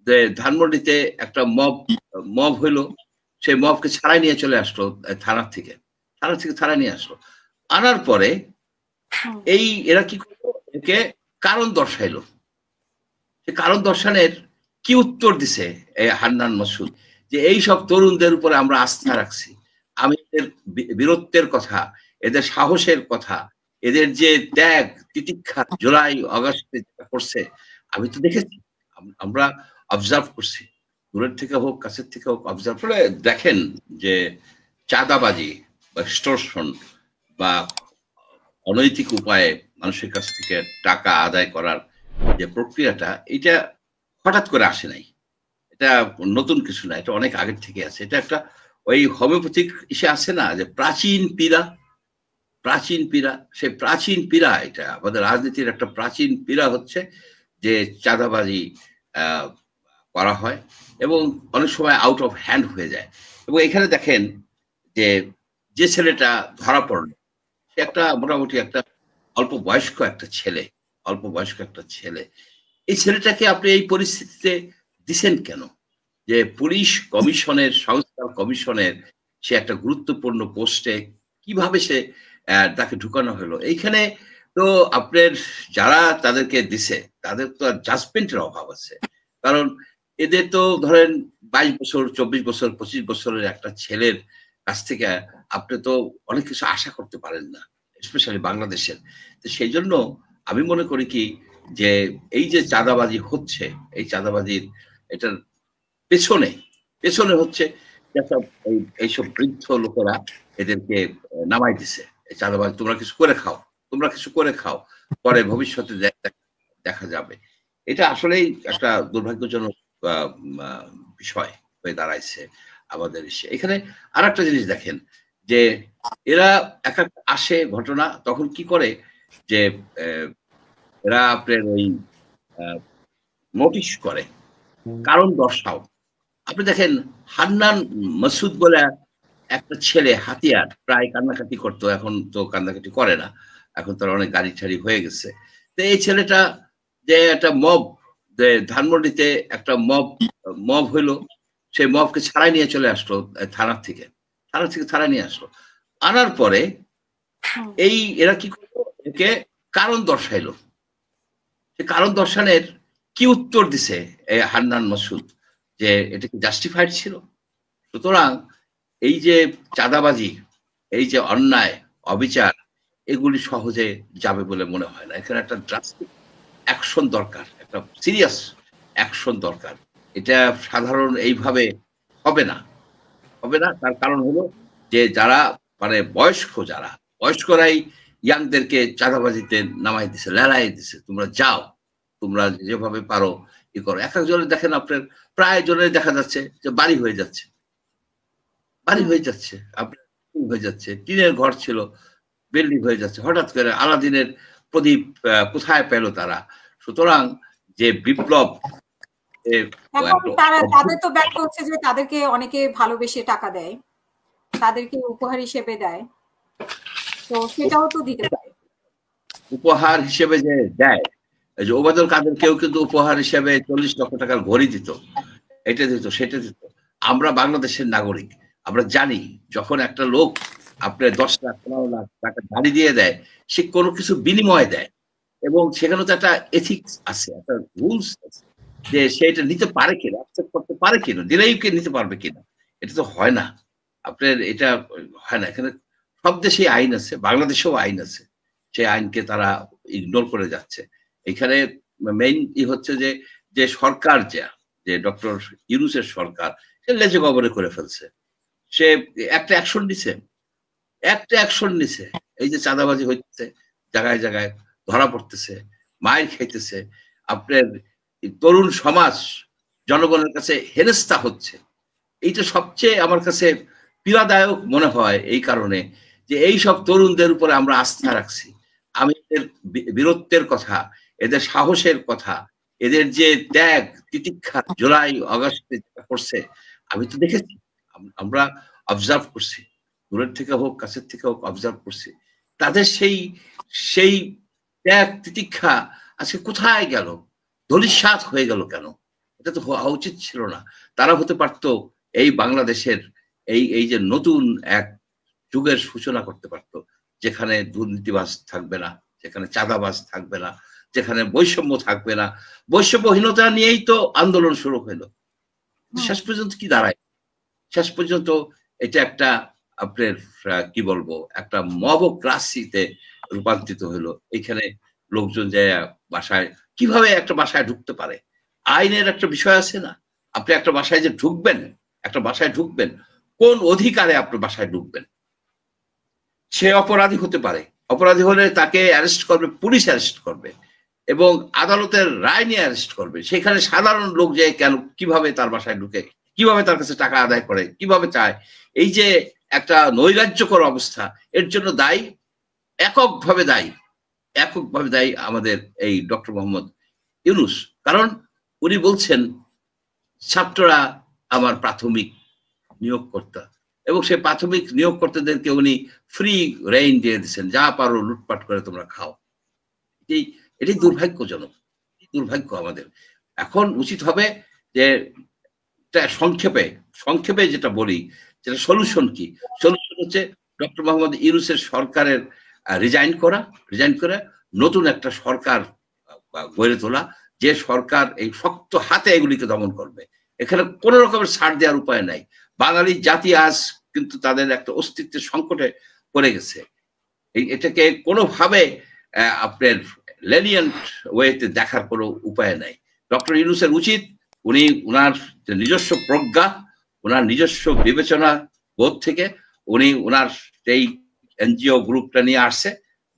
যে ধানমন্ডিতে একটা মব মব হইলো, সেই মবকে ছাড়াই নিয়ে চলে আসলো থানা থেকে ছাড়াই নিয়ে আসলো। আনার পরে এই এরা কি করলো, একে কারণ দর্শাইলো। সে কারণ দর্শানোর কি উত্তর দিছে এই হান্নান মাসুদ, যে এই সব তরুণদের উপরে আমরা আস্থা রাখছি, আমি এদের বীরত্বের কথা, এদের সাহসের কথা, এদের যে ত্যাগ তিতিক্ষা জুলাই আগস্টে যেটা করছে আমি তো দেখেছি, আমরা অবজার্ভ করছি, দূরের থেকে হোক কাছের থেকে হোক অবজার্ভ করে দেখেন যে চাঁদাবাজি বা extortion বা অনৈতিক উপায়ে মানুষের কাছ থেকে টাকা আদায় করার যে প্রক্রিয়াটা, এটা হঠাৎ করে আসে নাই, এটা নতুন কিছু না, এটা অনেক আগের থেকে আছে। এটা একটা ওই হোমিওপ্যাথিক ইসে আছে না, যে প্রাচীন পীড়া, সেই প্রাচীন পীড়া, এটা আমাদের রাজনীতির একটা প্রাচীন পীড়া হচ্ছে যে চাঁদাবাজি আহ, করা হয় এবং অনেক সময় আউট অফ হ্যান্ড হয়ে যায়। এবং এখানে দেখেন যে যে ছেলেটা ধরা পড়লো, সে একটা মোটামুটি একটা অল্প বয়স্ক একটা ছেলে। এই ছেলেটাকে আপনি এই পরিস্থিতিতে দিছেন কেন? যে পুলিশ কমিশনের, সংস্কার কমিশনের সে একটা গুরুত্বপূর্ণ পোস্টে কিভাবে সে তাকে ঢুকানো হলো এইখানে? তো আপনার যারা তাদেরকে দিছে তাদের তো আর জাজমেন্টের অভাব আছে। কারণ এদের তো ধরেন 22 বছর, 24 বছর, 25 বছরের একটা ছেলের কাছ থেকে আপনি তো অনেক কিছু আশা করতে পারেন না, স্পেশালি বাংলাদেশের। তো সেই জন্য আমি মনে করি কি, যে এই যে চাঁদাবাজি হচ্ছে, এই চাঁদাবাজির এটার পেছনে পেছনে হচ্ছে যেসব এইসব বৃদ্ধ লোকেরা এদেরকে নামাই দিছে, এই চাঁদাবাজ, তোমরা কিছু করে খাও, পরে ভবিষ্যতে দেখা যাবে। এটা আসলেই একটা দুর্ভাগ্যজনক আহ, আহ, বিষয় হয়ে দাঁড়াইছে আমাদের এখানে। আর একটা জিনিস দেখেন যে এরা এক একটা আসে ঘটনা, তখন কি করে যে আহ, এরা আপনার ওই নোটিশ করে, কারণ দর্শাও। আপনি দেখেন হান্নান মাসুদ বলে একটা ছেলে হাতিয়ার প্রায় কান্নাকাটি করতো, এখন তো কান্নাকাটি করে না, এখন তার অনেক গাড়ি ঠাড়ি হয়ে গেছে। তো এই ছেলেটা যে একটা মব, যে ধানমন্ডিতে একটা মব হইলো, সেই মবকে ছাড়াই নিয়ে চলে আসলো থানা থেকে ছাড়াই নিয়ে আসলো। আনার পরে এই এরা কি করলো, একে কারণ দর্শাইলো। সে কারণ দর্শানোর কি উত্তর দিছে এই হান্নান মাসুদ, যে এটা কি জাস্টিফাইড ছিল? সুতরাং এই যে চাঁদাবাজি, এই যে অন্যায় অবিচার, এগুলি সহজে যাবে বলে মনে হয় না। এখানে একটা ড্রাস্টিক অ্যাকশন দরকার, একটা সিরিয়াস অ্যাকশন দরকার। এটা সাধারণ এইভাবে হবে না, তার কারণ হলো যে যারা মানে বয়স্করাই ইয়াংদেরকে চাঁদাবাজিতে নামাই দিছে, লেলাই দিছে, তোমরা যাও, তোমরা যেভাবে পারো ই করো। এক একজনের দেখেন আপনার প্রায় জনের দেখা যাচ্ছে যে বাড়ি হয়ে যাচ্ছে আপনার হয়ে যাচ্ছে, টিনের ঘর ছিল বিল্ডিং হয়ে যাচ্ছে, হঠাৎ করে আলাদিনের প্রদীপ কোথায় পেল তারা? সুতরাং যে বিপ্লব, এখন তাদের তো ব্যাখ্য হচ্ছে যে তাদেরকে অনেকে ভালোবেসে টাকা দেয়, তাদেরকে উপহার হিসেবে দেয়, তো সেটাও তো দিতে পারে। উপহার হিসেবে যে দেয়, এই যে ওবায়দুল কাদের কেউ কিন্তু উপহার হিসেবে 40 লক্ষ টাকার ঘড়ি দিত, এটা দিত সেটা দিত। আমরা বাংলাদেশের নাগরিক, আমরা জানি যখন একটা লোক আপনার 10 লাখ 15 লাখ টাকা গাড়ি দিয়ে দেয়, সে কোনো কিছু বিনিময় দেয়, এবং সেখানে তো একটা এথিক্স আছে, একটা রুলস আছে, যে সে এটা নিতে পারে কিনা, অ্যাকসেপ্ট করতে পারে কিনা, দিলেই কে নিতে পারবে কিনা। এটা তো হয় না, আপনার এটা হয় না। এখানে সব দেশেই আইন আছে, বাংলাদেশেও আইন আছে, সেই আইনকে তারা ইগনোর করে যাচ্ছে। এখানে মেইন হচ্ছে যে যে সরকার, যে ডক্টর ইউনূসের সরকার, সে লেজে গবরে করে ফেলছে। সে একটা অ্যাকশন নিছে। এই যে চাঁদাবাজি হচ্ছে, জায়গায় জায়গায় ধরা পড়তেছে, মায়ের খাইতেছে, আপনার তরুণ সমাজ জনগণের কাছে হেনস্থা হচ্ছে। এইটা সবচেয়ে আমার কাছে পীড়াদায়ক মনে হয় এই কারণে, যে এই সব তরুণদের উপরে আমরা আস্থা রাখছি, আমি এদের বীরত্বের কথা, এদের সাহসের কথা, এদের যে ত্যাগ তিতিক্ষা জুলাই আগস্টে যেটা করছে আমি তো দেখেছি, আমরা অবজার্ভ করছি, দূরের থেকে হোক কাছের থেকে হোক অবজার্ভ করছি। তাদের সেই সেই ত্যাগ তিতিক্ষা আজকে কোথায় গেল, ধূলিসাৎ হয়ে গেল কেন? এটা তো হওয়া উচিত ছিল না। তারা হতে পারত এই বাংলাদেশের এই যে নতুন এক যুগের সূচনা করতে পারত, যেখানে দুর্নীতিবাজ থাকবে না, যেখানে চাঁদাবাজ থাকবে না, যেখানে বৈষম্য থাকবে না। বৈষম্যহীনতা নিয়েই তো আন্দোলন শুরু হলো। শেষ পর্যন্ত কি দাঁড়ায়? শেষ পর্যন্ত এটা একটা আপনার কি বলবো, একটা মবক্রাসিতে রূপান্তরিত হলো। এখানে লোকজন যায় বাসায়, কিভাবে একটা বাসায় ঢুকতে পারে? আইনের একটা বিষয় আছে না? আপনি একটা বাসায় যে ঢুকবেন, একটা বাসায় ঢুকবেন, কোন অধিকারে আপনি বাসায় ঢুকবেন? সে অপরাধী হতে পারে, অপরাধী হলে তাকে অ্যারেস্ট করবে, পুলিশ অ্যারেস্ট করবে এবং আদালতের রায় নিয়ে অ্যারেস্ট করবে। সেখানে সাধারণ লোক যে কেন, কিভাবে তার বাসায় ঢুকে, কিভাবে তার কাছে টাকা আদায় করে, কিভাবে চায়, এই যে একটা নৈরাজ্যকর অবস্থা, এর জন্য দায়ী এককভাবে দায়ী আমাদের এই ডক্টর মোহাম্মদ ইউনূস। কারণ উনি বলছেন ছাত্ররা আমার প্রাথমিক নিয়োগকর্তা, এবং সেই প্রাথমিক নিয়োগকর্তাদেরকে উনি ফ্রি রেইন দিয়ে দিচ্ছেন, যা পারো লুটপাট করে তোমরা খাও। এটাই দুর্ভাগ্যজনক, দুর্ভাগ্য আমাদের। এখন উচিত হবে যে সংক্ষেপে যেটা বলি, যেটা সলিউশন কি? সলিউশন হচ্ছে ডক্টর মোহাম্মদ ইউনূসের সরকারের রিজাইন করে নতুন একটা সরকার গড়ে তোলা, যে সরকার এই শক্ত হাতে এগুলিকে দমন করবে। এখানে কোন রকমের ছাড় দেওয়ার উপায় নাই। বাঙালি জাতি আজ কিন্তু তাদের একটা অস্তিত্বের সংকটে পড়ে গেছে। এটাকে কোনোভাবে আপনার লেনিয়েন্ট ওয়েতে দেখার কোনো উপায় নাই। ডক্টর ইউনূসের উচিত, উনি উনার নিজস্ব প্রজ্ঞা, উনার নিজস্ব বিবেচনা বোধ থেকে উনি উনার এই এনজিও গ্রুপটা নিয়ে আসছে,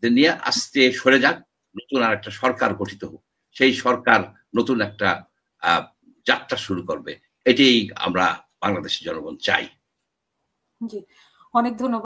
নিয়ে আস্তে সরে যাক, নতুন আর একটা সরকার গঠিত হোক। সেই সরকার নতুন একটা যাত্রা শুরু করবে। এটাই আমরা বাংলাদেশের জনগণ চাই। জি, অনেক ধন্যবাদ।